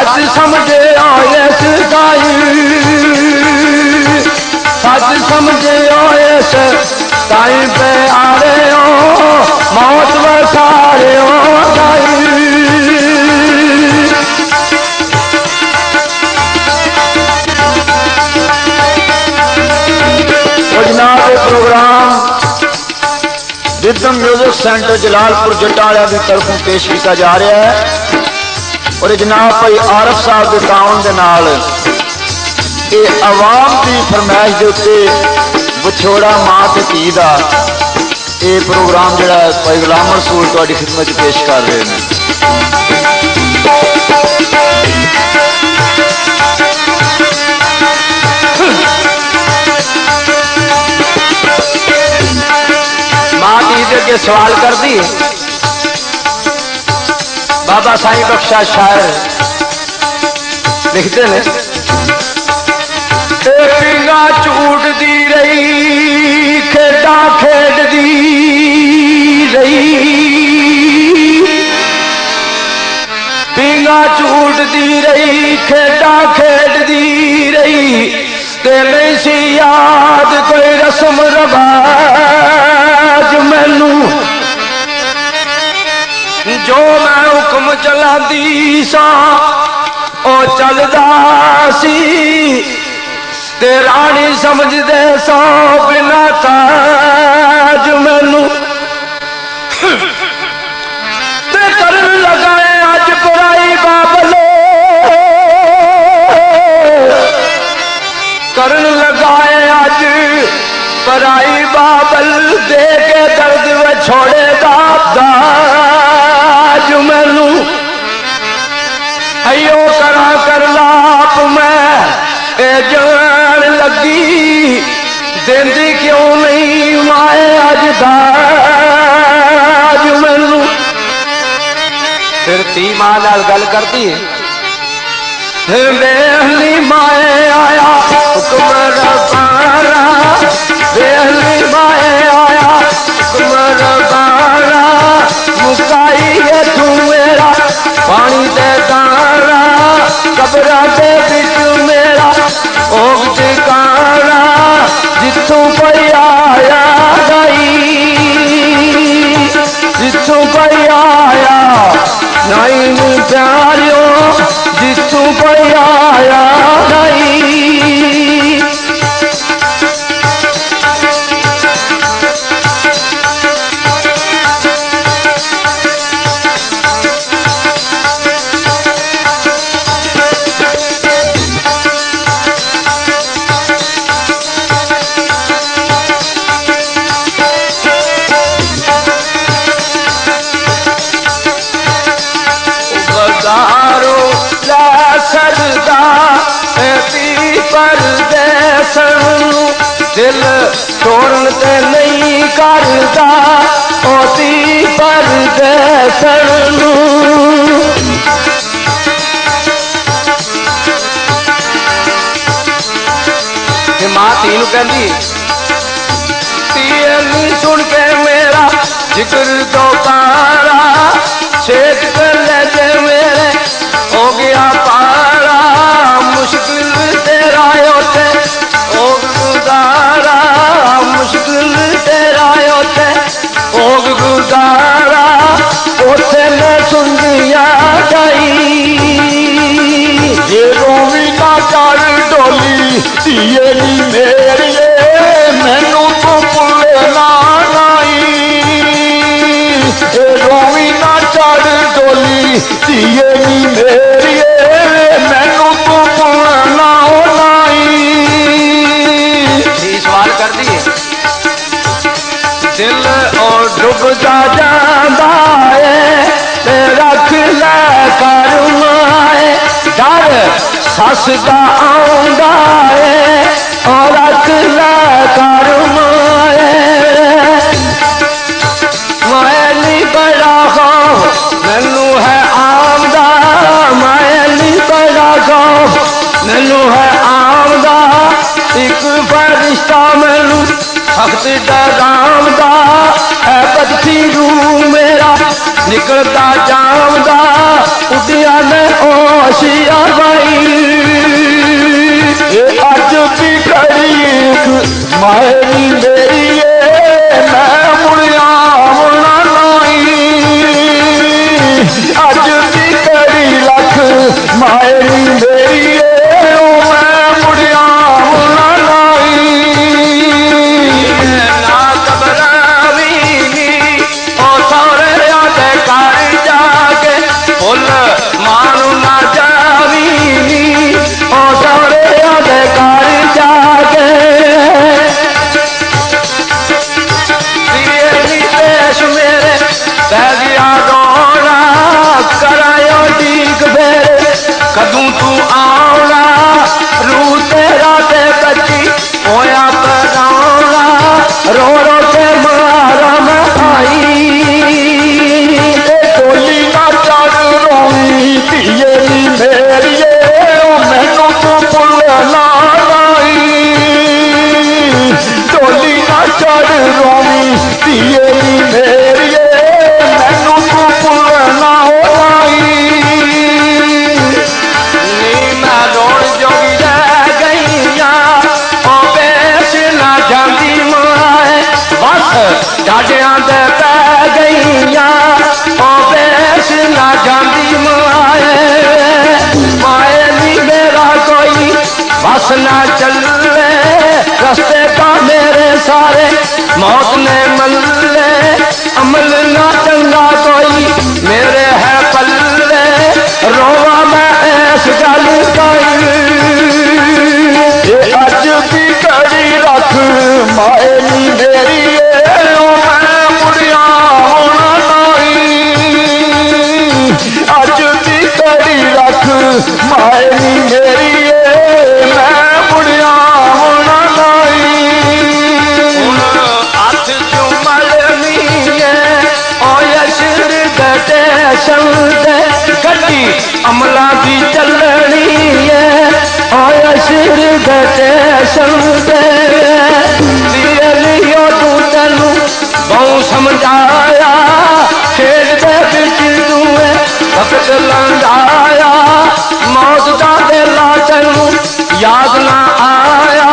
सच समझे आए सदाई, सच समझे आए सदाई पे आ रहे हो मौत वसारे हो दाई। जनाब program rhythm music centre Jalalpur Jatala की तरफों पेश किया जा रहा है और जनाब भाई आरफ साहब के ताउन के नाल ये आवाम की फरमाइश के उत्ते विछोड़ा मां ते धी दा ये प्रोग्राम जिहड़ा भाई गुलाम रसूल तुहाडी खिदमत पेश कर रहे हैं। के सवाल कर दी बाबा साईं बख्शा शायर लिखते हैं पिंगा झूठ दी रही खेडा खेड दी रही, पिंगा झूठ दी रही खेडा खेड दी रही ते नहीं सी याद कोई रस्म रवाज मैनू जो मैं हुक्म चलांदी सा ओ चलदा सी ते रानी समझदे सो बिना ताज मैनू ते करन लगाए अज बुराई बाबलो करन लगाए अज पराई बाबल दे के दर्द व छोड़े दाज मैनू अयो करा कर लाप मैं ए जान लगी देंदी क्यों नहीं माए अज दाज मैनू। फिर धी मां नाल गल करती है बेहली माए आया हुक्म रबाना, बेहली माए आया हुक्म रबाना मुकाई है तू मेरा पानी दे दाना कबरा दे बिच मेरा ओग ठिकाना जिथों कोई आया गई, जिथों कोई आया नहीं प्यारियो जिथों कोई आया नहीं। दिल छोड़न ते नहीं करता ओती पर देसन मां धी नूं कहंदी धीए नी सुन के मेरा जिक्र तो पारा छेद कर ले जे मेरे हो गया पारा मुश्किल तेरा होते गुजारा मुश्किल तेरा होते ओग गुजारा उसे मैं सुन दिया गई ये रोवी ना कर डोली दिए नी मेरी मैनू तो भुलना नहीं ये रोवी ना कर डोली दिए नी मेरी मैनू तो भुलना दिल और डुबदा जांदा है रख ले कर माए डर सस दा आउंदा है और रख ले कर माए मायली बड़ा हो मैनू है आमदा मायली बड़ा हो मैनू है आमदा एक फरिश्ता मैनू सख्त डरावदा है बदसी रू मेरा निकलता जावदा उडिया ने ओ आशिया भाई अज की घड़ी मायरी मेरी मैं मुड़िया होना नहीं अज की घड़ी लख मायरी मेरी मैं मुड़िया होना नहीं ना घबरावी ओ सौरे आदे कारी जाके फुल मारू ना जावी ओ सौरे आदे कारी जाके मेरे बैगिया रोना करायो ठीक फेरे कदू तू आना रू तेरा ते बची होया पराना रो रो के मारा मैं आई डोली ना चढ़ रोई धीए नी मेरी मैनू तू भुलना डोली ना चढ़ रोई धीए नी मेरी मैनू तू भुलना मैं रोड़ जोगी रह गईया ओ बेच ना जाती माए बस डाडिया दे पै गईया ओ बेच ना जाती माए माए नी मेरा कोई बस ना चले रस्ते का मेरे सारे मौत ने मल्ले अमल ना चंगा कोई मेरे है पल्ले रोवा मैं ऐस गल अज की घड़ी रख मायनी मेरी मैं मुड़िया होना नहीं अज की घड़ी रख मायनी मेरी मैं मुड़िया होना नहीं हथ चू मलनी ओ यशर गटे संदे गड्डी अमला की चलनी है ओ यशर गटे संदे लियो तू तेनू बहु समझाया खेल दे बिच तू वक्त लंघाया मौत का वेला तेनू याद ना आया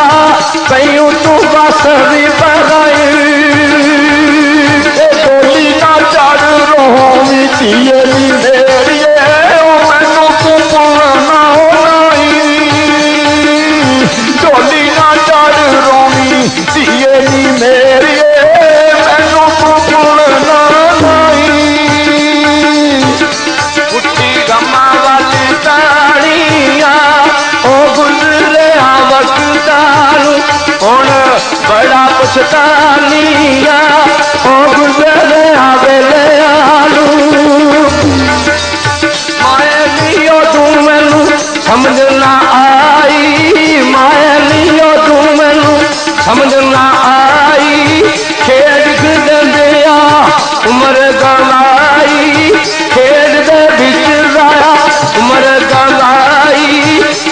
कहीं तू बस भी पराई डोली ना चढ़ रोवी धीए नी मेरी मैनू तू भुलना डोली ना चढ़ रोवी धीए नी मेरी मैनू तू भुलना उठी गमा वाली ताड़िया ओ गुजरिया वक्तानू हुण बड़ा पछतानिया ओ गुजरिया वेलियानू माए लियो तू मैनू समझ ना आई माए लियो तू मैनू समझ ना आई खेड खिदंदिया उम्र गलाई खेड दे बिच राया उम्र गलाई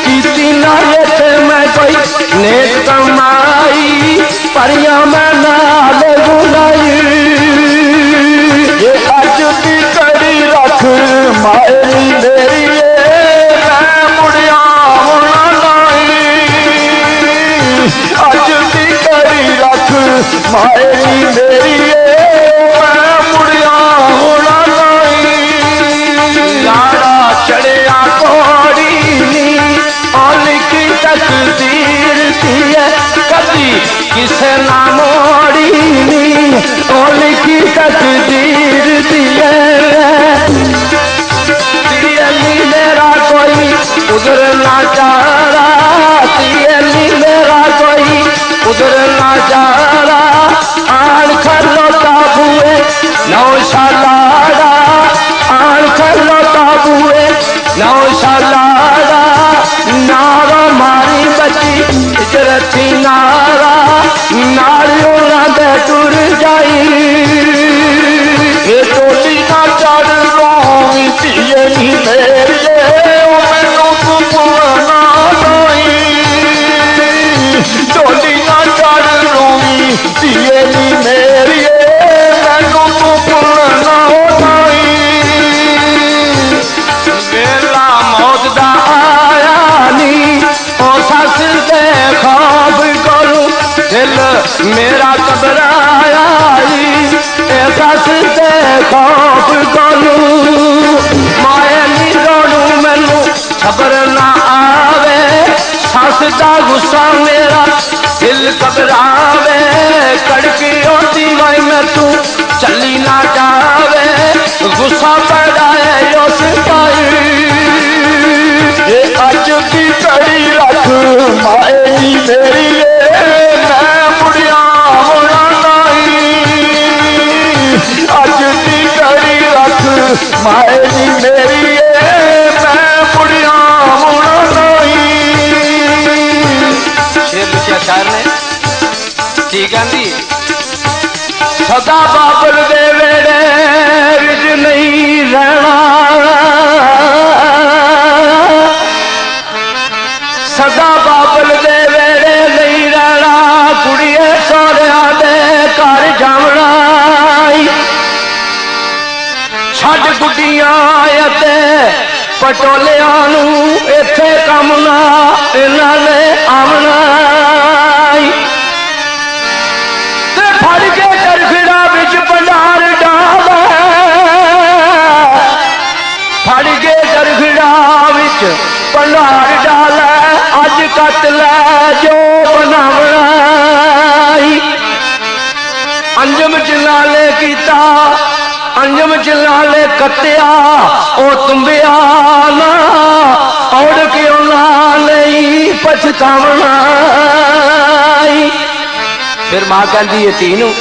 कीती ना इत्थे मैं कोई नेक कमाई परियां मैं नाल बुलाई अज की घड़ी रख मायनी मेरी मैं मुड़िया होना नहीं अज की घड़ी रख मायनी मेरी मैं मुड़िया होना नहीं लाड़ा चढ़िया कोड़ी नी और लिखी तकदीर थी कभी किसे ना मोड़ी नी और लिखी तकदीर थी मेरा कोई उधर ना चारा मेरा कोई उधर ना चारा आन खलोता हुए नौशालाड़ा आन खलोता हुए नौशालाड़ा नारा मारी बची इजरती नारा नारियों ना बैठुर जाई ये टोली ना चढ़ रोवी धीए नी मेरी मैनू तू भुलना नहीं टोली ना चढ़ रोवी धीए नी मेरी मैनू तू भुलना मेरा घबराया दसते खौफ कोनू माए नी रोनू मैनू खबर ना आवे सस दा गुस्सा मेरा दिल घबरावे कड़की होती वाई मैं तू चली ना जावे गुस्सा बड़ा है उस पाई अज की कड़ी रख माए नी मेरी मैं मुड़िया होना नहीं अज की कड़ी रख माए नी मेरी मैं मुड़िया होना नहीं। शेर लिखिया शायर ने ठीक है जी सदा बाबल दे वेड़े विच नहीं रहना सदा बाबल दे वेड़े नहीं रहना कुड़िए सोहरिया दे घर जावना छड्ड गुड्डियां ते पटोलिया इत्थे कम ना इन्हां ने आवना फड़ के चरखड़ा बिच भंडार डाल फड़ के चरखड़ा बिच भंडार डाल अज कट लै जो बनावना अंजम चिलाले कीता अंजम चिलाले कत्या ओ तुम्बिया ना औड़ क्यों ना नहीं पछतावना। फिर मां कहती है तीनों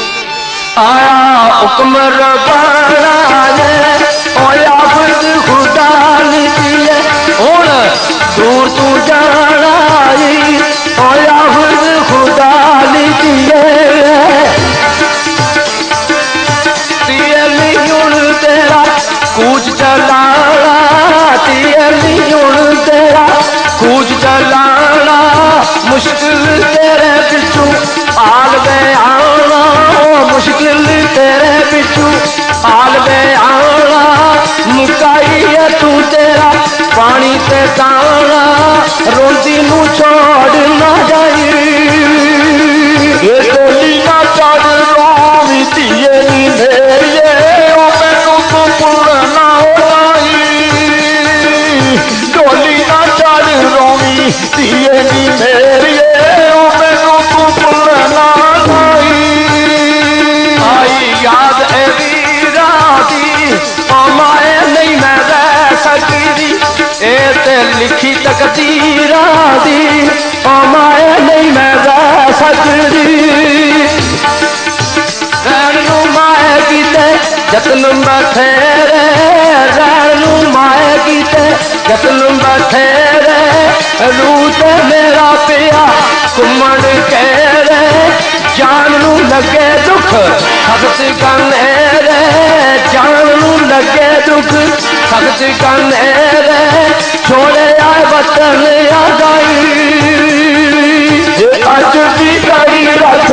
आया हुक्म रबाना ने ओया फिर खुदा नीतिए हुण दूर तू जाना ओया फिर खुदा नीतिए तेरा कूच चलाना तेरा कूच चलाना मुश्किल तेरे पिछू आल वे आना मुश्किल तेरे पिछू आल वे आना मुकाई है तू तेरा पानी ते दाना रोंदी नू छोड़ ना जाई ये डोली ना चढ़ रोवी धीए नी मेरिए ओ मैनू तू भुलना डोली ना चढ़ रोवी धीए नी मेरिए ओ मैनू तू भुलना आई याद ए वीरा दी ओ माए नहीं मैं रह सकदी ए ते लिखी तकदीरा दी ओ माए नहीं मैं रह सकदी रैनू माए कीते जतन बथेरे रैनू माए कीते जतन बथेरे रूत मेरा पिया घुमन केरे जान नू लगे दुख सख्त कनेरे जान नू लगे दुख सख्त कनेरे छोड़े आए वतन आ गई अज की कड़ी रख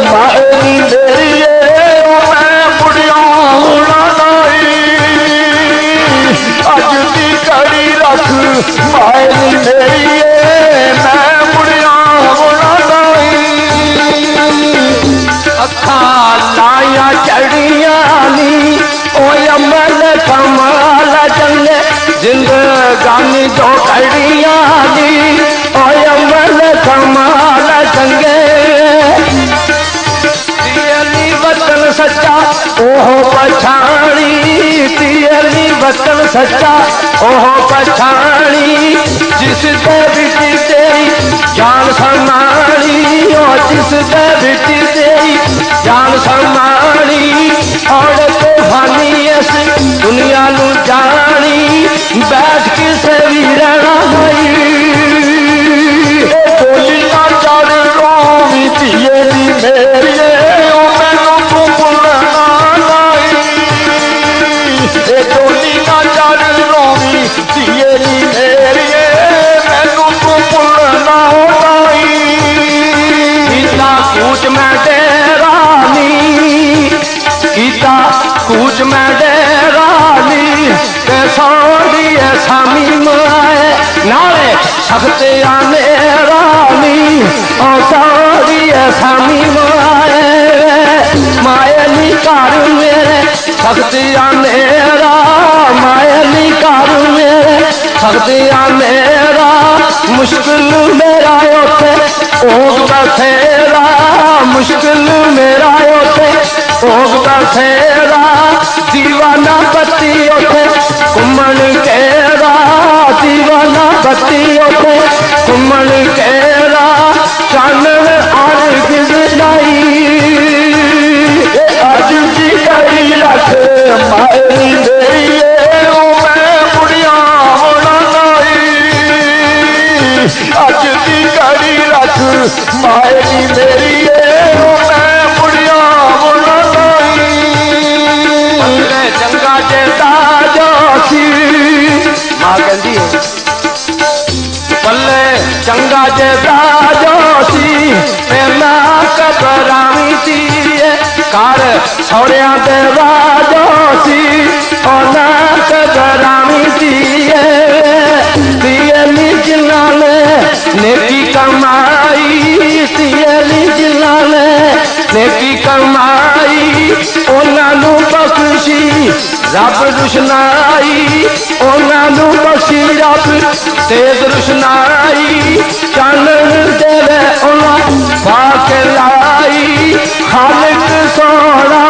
मानी मेरी मैं बुढ़िया होना नहीं अज की कड़ी रख मानी मेरी मैं बुढ़िया होना नहीं। अखा लाया चढ़िया नी ओ अमल कमाल चले जिंदगानी दो कड़िया नी ओ अमल कमाल चंगे तियली वतन सच्चा ओहो पछाणी तियली वतन सच्चा ओहो पछाणी जिस दे बिटी तेरी जान समानी ओ जिस दे बिटी तेरी जान समानी और तूफानी इस दुनिया नू जानी बैठ किसे भी रहना नहीं बोली ना चढ़ रोवी धीए नी मेरी ओ मैनू तू भुलना नहीं डोली ना चढ़ रोवी धीए नी मेरी मैनू तू भुलना नहीं। कीता कूच मैं डेरा नी कीता कूच मैं डेरा नी ते सौड़ी सामी माए नाले सख्त आने रानी और सौड़ी सामी माए घर मेरे भगतिया मेरा मायली घर मेरे भगतिया मेरा मुश्किल मेरा उठे ओग बथेरा मुश्किल मेरा उठे ओग बथेरा दीवाना बत्ती उठे घुमन केरा दीवाना बत्ती उठे घुमन केरा चानन आर गिरनाई अज जी करी रख मायरी मेरी मैं बुढ़िया होना लाई अज की करी रख मायरी मेरी मैं बुढ़िया होना लाई चंगा चेता जोशी मां कहती है पल्ले चंगा चेता जोशी पहला कबरावी थी कार सौरिया दे राजोसी ओना कबरावी दिए जिलाने नेकी कमाई दिए जिलाने नेकी कमाई ओनानू बख्शी रब रुशनाई ओनानू बख्शी रब तेज रुशनाई चानन देवे ओना पाके लाई खालिक सोना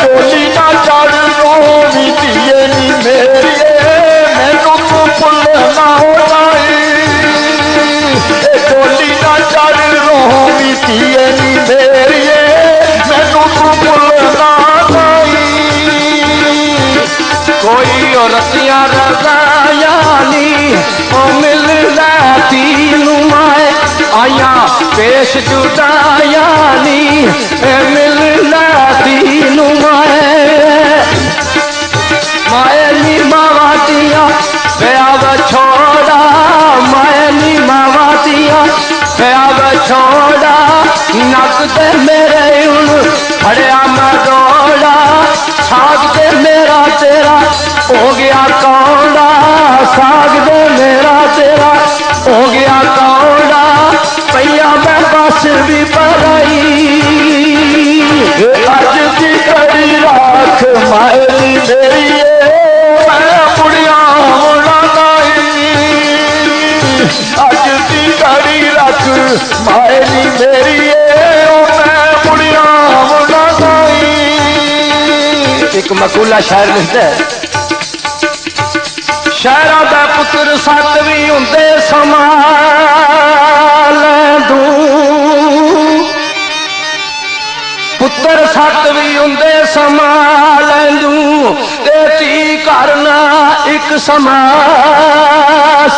डोली ना चढ़ रोवी दिए नी मेरी मैनू तू भुल ना हो डोली ना चढ़ रोवी दिए नी मेरी मैनू तू भुल ना कोई औरतियां रजाया नी ओ मिल लाती नुमाए आया पेश जुदाया नी मिल लाती नुमाए माए नी मावातिया प्याव छोड़ा माए नी मावातिया प्याव छोड़ा नक दे मेरे उन फड़िया मरोड़ा साग दे मेरा तेरा हो गया कौड़ा साग दे मेरा तेरा हो गया कौड़ा पैया मैं बस भी पराई अज की कड़ी राख मायरी मेरी मैं बुढ़िया होना लाई अज की कड़ी राख मायरी मेरी मैं बुढ़िया होना लाई एक मकूला शायर लिखता है शहरा दा पुत्र सत भी हुंदे समाल दू पुत्र सत भी हुंदे समाल दू धी घर ना एक समा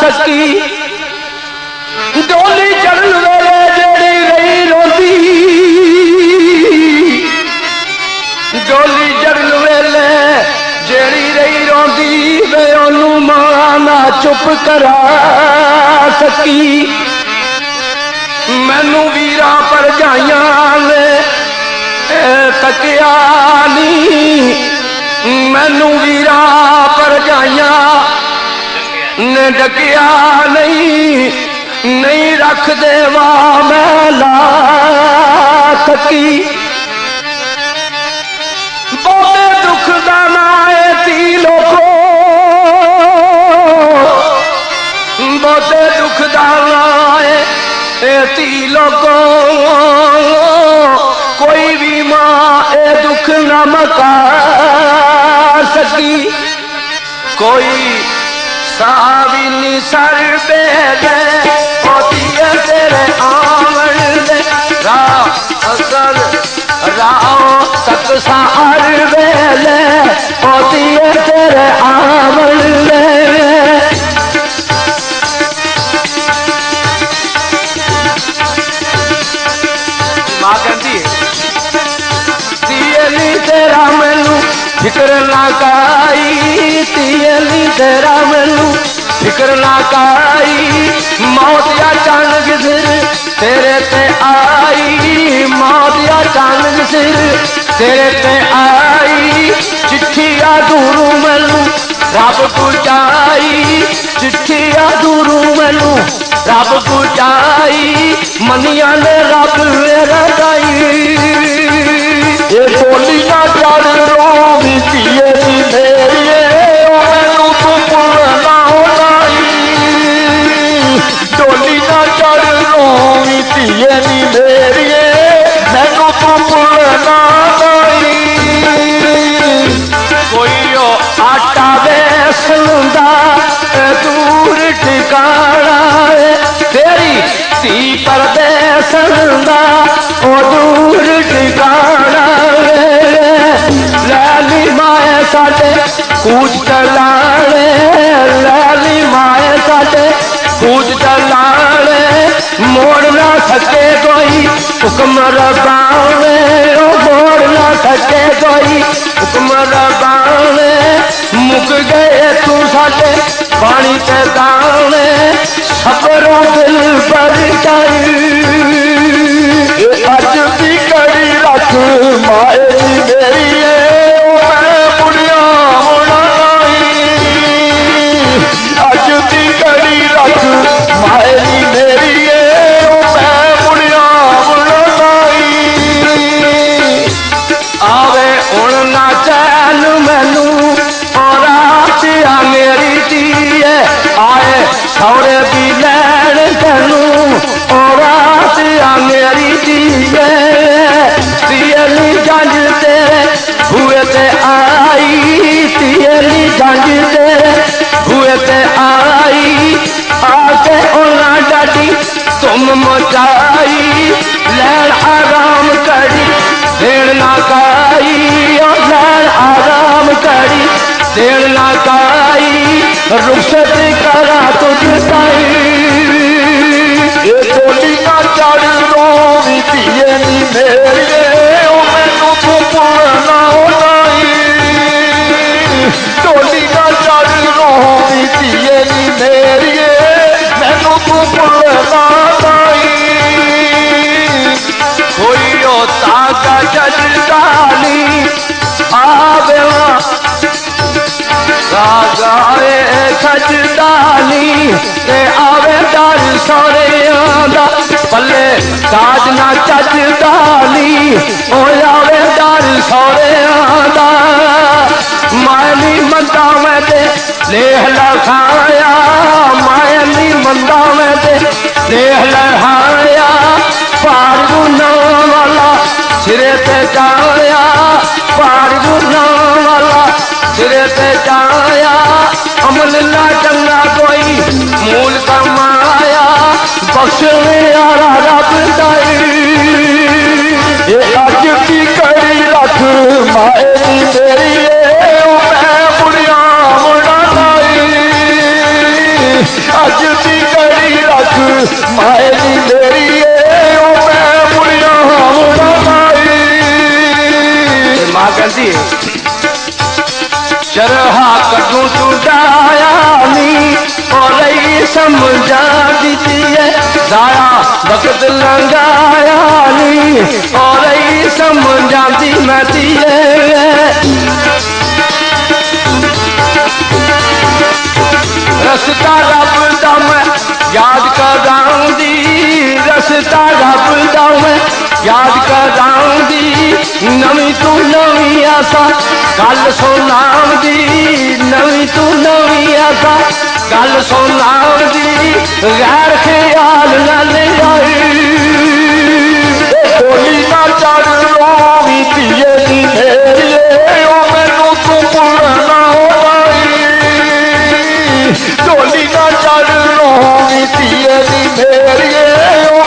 सकी डोली चढ़न वेले जेड़ी रही रोंदी डोली चढ़न वेले जेड़ी रही रोंदी वे ओनू मां ना चुप करा सकी मैनू वीरा भरजाइया ने तकिया नी मैनू वीरा भरजाइया ने डकिया नहीं नहीं रख देवा मैं ला सकी बहुते दुख दा नाए ती लोगो बहुते दुख दा नाए ती लोगो कोई भी मां ए दुख न मका सकी कोई साविनी सर पे होती है तेरे आवन दे असर राओ तक सार वेले होती है तेरे आवन दे मां कहती है तेरा मैनू फिक्र ना काई तियली तेरा मैनू फिक्र ना काई मौत या अचानक सिर तेरे ते आई मौत या अचानक सिर तेरे ते आई चिट्ठी आ दूरू मैनू रब पहुंचाई चिट्ठी आ दूरू मैनू रब बुझाई मनिया ने रब मेरा दाई ये बोली ना चढ़ रोवी धीए नी मेरिए मैनू तू भुलना होनाई डोली ना चढ़ रोवी धीए नी मेरिए मैनू तू भुलना नहीं कोई आटा बेसन दा दूर ठिकाना है तेरी धी पर बेसन दा दूर ठिकाना है लैली माए साडे कूच चलाने लैली माए साडे कूच चलाने मोड़ ना सके कोई हुक्म रबाने मोड़ ना सके कोई हुक्म रबाने मुक गए तू साडे पानी ते दाने सबरों दिल पर जाई अज भी कड़ी रख माए मेरी मैं बुढ़िया होना नहीं अज भी कड़ी रख माए मेरी मैं बुढ़िया होना नहीं आवे हुण ना चैन मैनू और रातिया मेरी धीए आए सौरे भी लैन तैनू और रातिया मेरी धीए तियली जंज तेरे हुए ते आई तियली जंज तेरे हुए ते आई आके ओना डाटी तुम मचाई लैन आराम करी देर ना काई और लैन आराम करी देर ना काई रुखसत करा तुझ ताई ये बोली ना चढ़ रोवी धीए नी मेरी मैनू तू भुलना नहीं डोली ना चढ़ रोवी धीए नी मेरी मैनू तू भुलना नहीं कोई ताका जजदानी आवेला रागाए सजदानी ते आवे दर सोरियां दा पल्ले ताज ना चजदानी ओ आवे दर सोरियां दा मायनी मंदा में ते लेह लखाया मायनी मंदा में ते लेह लखाया पार गुना वाला सिरे ते जाया पार गुना वाला सिरे पे जाया अमल ना चंगा कोई मूल कमाया बख्शने यारा रब दाई ये अज की कड़ी रख माए मेरी मैं बुढ़िया होना नहीं अज की कड़ी रख माए मेरी मैं बुढ़िया होना नहीं माँ कहती चरहा कटू चुटाया नी और समझा दीजिए दाया वक्त लंगाया नी और समझा दी मैं दिए रस्ता रब दा मैं याद करांदी रस्ता रब दा मैं याद करांदी नवी तू नवी आसा गल सुनांदी नवी तू नवी आसा गल सुनांदी गैर ख्याल न ले आई बोली ना चढ़ रोवी धीए नी मेरी मैनू तू भुलना नहीं डोली ना चढ़ रोवी धीए नी मेरी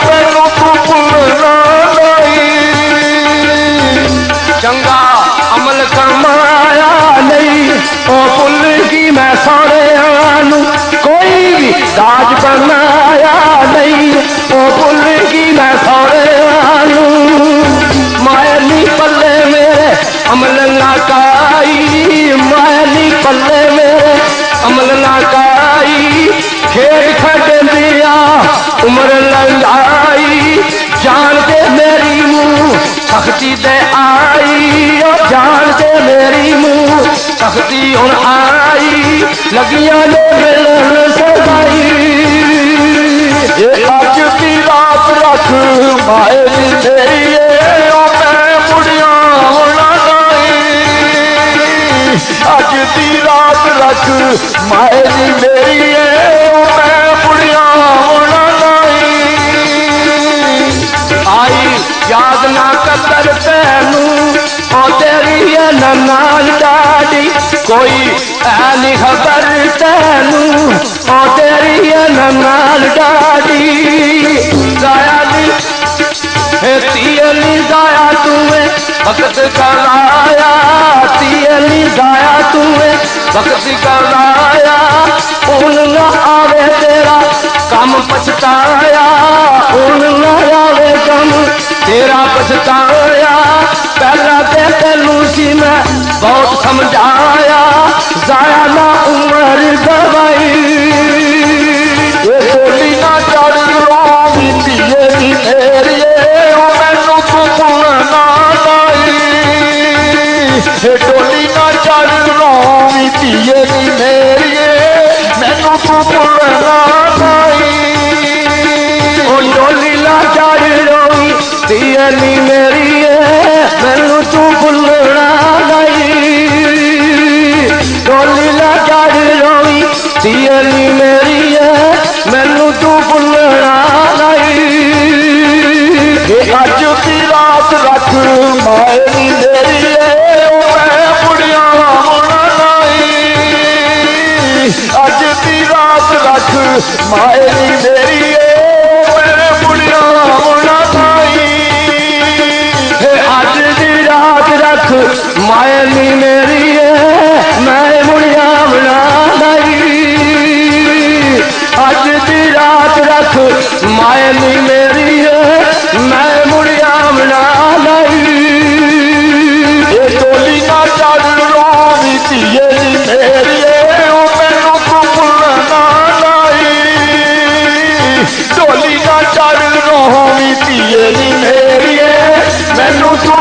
मैनू तू भुलना नहीं चंगा अमल कमाया नहीं ओ भुल की मैं सारे आनू कोई भी दाज बनाया नहीं ओ भुल की मैं सारे आनू मायनी पल्ले मेरे अमल ना काई मायनी पल्ले मेरे अमल ना काई खेल खड़ दिया उम्र लंघाई जान दे मेरी मुंह सख्ती दे आई और जान दे मेरी मुंह सख्ती हुन आई लगियां ने मिलन सदाई ये अज की रात रख माए नी मेरी मैं मुड़िया होना नहीं। अज की रात रख माए नी मेरी मैं मुड़िया होना नहीं। आई याद ना कतर तैनू ओ तेरी है नाल डाडी कोई ऐनी खबर तैनू ओ तेरी है नाल डाडी जाया नी तीयली जाया तुए वक्त कराया तीयली जाया तुए वक्त कराया उन ना आवे तेरा कम पछताया उन ना आवे कम तेरा पछताया पहला ते तेनू सी मैं बहुत समझाया जाया ना उम्र गवाई डोली ना चढ़ रोवी धीए नी मेरी मैनू तू भुलना नहीं। डोली ना चढ़ रोवी धीए नी मेरी मैनू तू भुलना नहीं। ओ डोली ना चढ़ रोवी धीए नी मेरी मैनू तू भुलना नहीं। डोली ना चढ़ रोवी धीए नी मेरी मैनू तू भुलना नहीं। अज की रात रख माए नी मेरी मैं मुड़िया होना नहीं। अज की रात रख माए नी मेरी मैं मुड़िया होना नहीं। अज की रात रख माए नी मेरी मैं मुड़िया बना नहीं। अज की रात रख माए नी मेरी मैं मुड़िया बना नहीं। डोली ना चढ़ रोवी धीए नी मेरी मैनू तू भुलना नहीं। डोली ना चढ़ रोवी धीए नी मेरी मैनू तू